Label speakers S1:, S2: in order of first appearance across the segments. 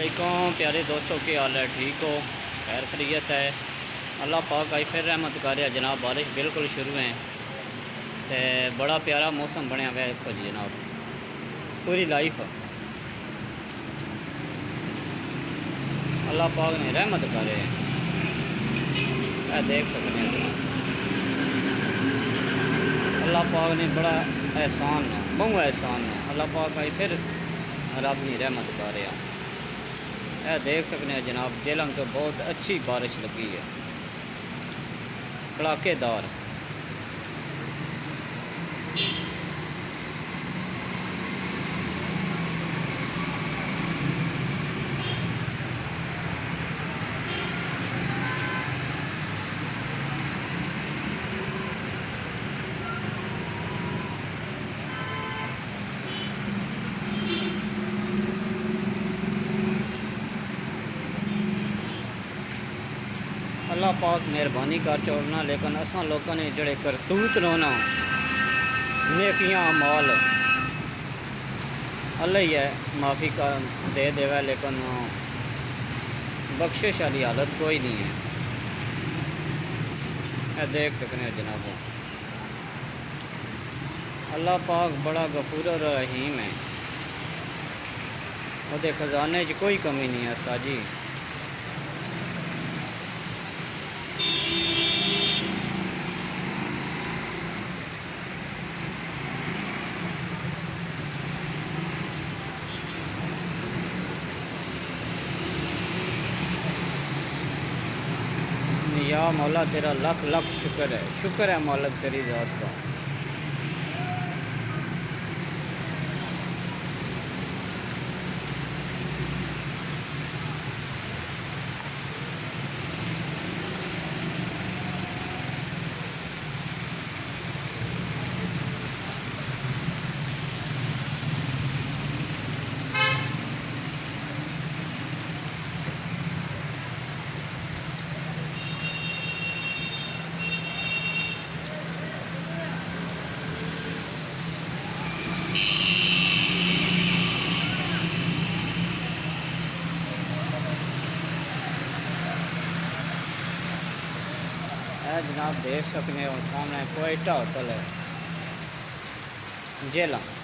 S1: वालेकुम प्यारे दोस्तों, के हाल है? ठीक हो? खैर खैरियत है। अल्लाह पाक आई फिर रहमत करे जनाब। बारिश बिल्कुल शुरू है तो बड़ा प्यारा मौसम बनया हुआ है। देखो जी जनाब, पूरी लाइफ अल्लाह पाक ने रहमत करे। देख सकते हैं जनाब, अल्लाह पाक ने बड़ा एहसान है, बहु एहसान है। अल्लाह पाक आई फिर रब की रहमत करे। देख सकते हैं जनाब, जेलम तो बहुत अच्छी बारिश लगी है, कड़ाकेदार। अल्लाह पाक मेहरबानी कर छोड़ना, लेकिन असा लोगों ने जड़े करतूत रोना नेकियां माल अल्लाह ही है माफ़ी का दे देवे, लेकिन बख्शिश वाली हालत कोई नहीं है। देख सकते हैं जनाब, अल्लाह पाक बड़ा गफूर और रहीम है। वो खजाने च कोई कमी नहीं है उस्ताद जी। या मौला तेरा लख लख शुक्र है, शुक्र है मालिक तेरी ज़ात का। जनाब देख सकते हो सामने कोयटा होटल है, जेलम।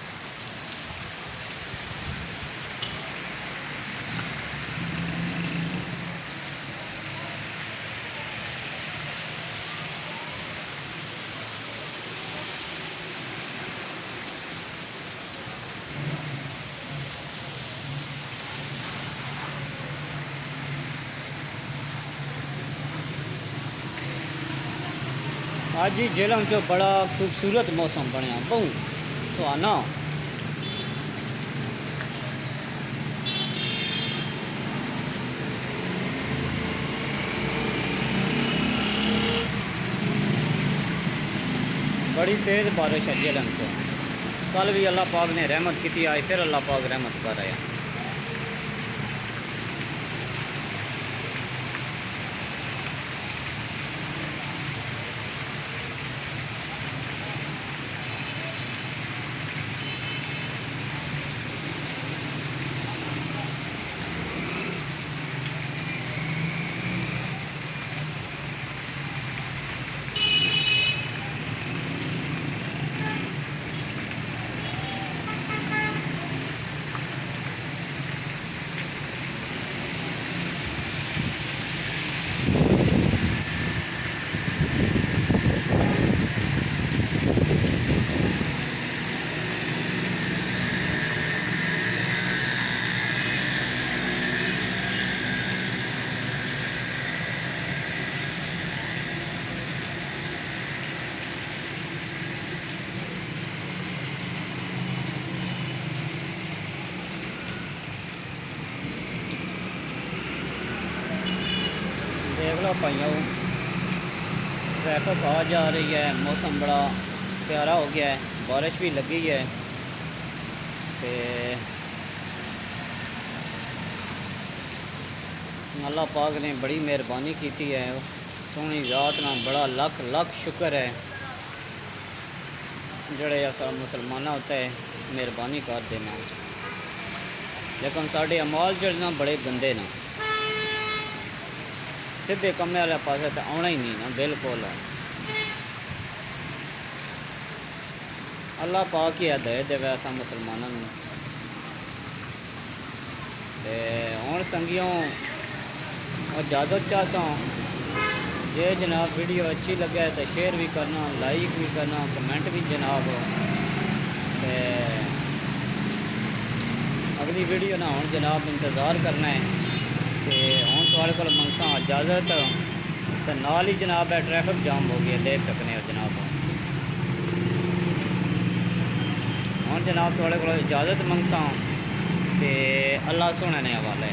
S1: आज ही जेलम जो बड़ा खूबसूरत मौसम बनया, बहु सुहाना। बड़ी तेज़ बारिश है जेलम को। कल भी अल्लाह पाक ने रहमत की, आज फिर अल्लाह पाक रहमत कर रहा है। देख लो भाइयों, ट्रैफिक आ जा रही है, मौसम बड़ा प्यारा हो गया है, बारिश भी लगी है। तो अल्लाह पाक ने बड़ी मेहरबानी की है, सोहनी ज़ात ना बड़ा लख लख शुक्र है। जड़े असा मुसलमान होता है मेहरबानी कर देना। लेकिन साढ़े अमाल जो ना बड़े गंदे ना, सीधे कम्मे वाले पासे तो आना ही नहीं ना बिल्कुल। अल्लाह पाक ही हिदायत देवे असा मुसलमानों नूं। ते हुण संगियों इजाजत चाहसा जे जनाब वीडियो अच्छी लगे तो शेयर भी करना, लाइक भी करना, कमेंट भी जनाब। ते अगली वीडियो ना हुण जनाब इंतज़ार करना है। तो हुण तुहाडे कोल मंगसा इजाज़त, तो नाल ही जनाब है ट्रैफिक जाम हो गया, देख सकते हो जनाब। हुण जनाब तुहाडे कोल इजाज़त मंगसा, तो अल्लाह सोहने ने हवाले।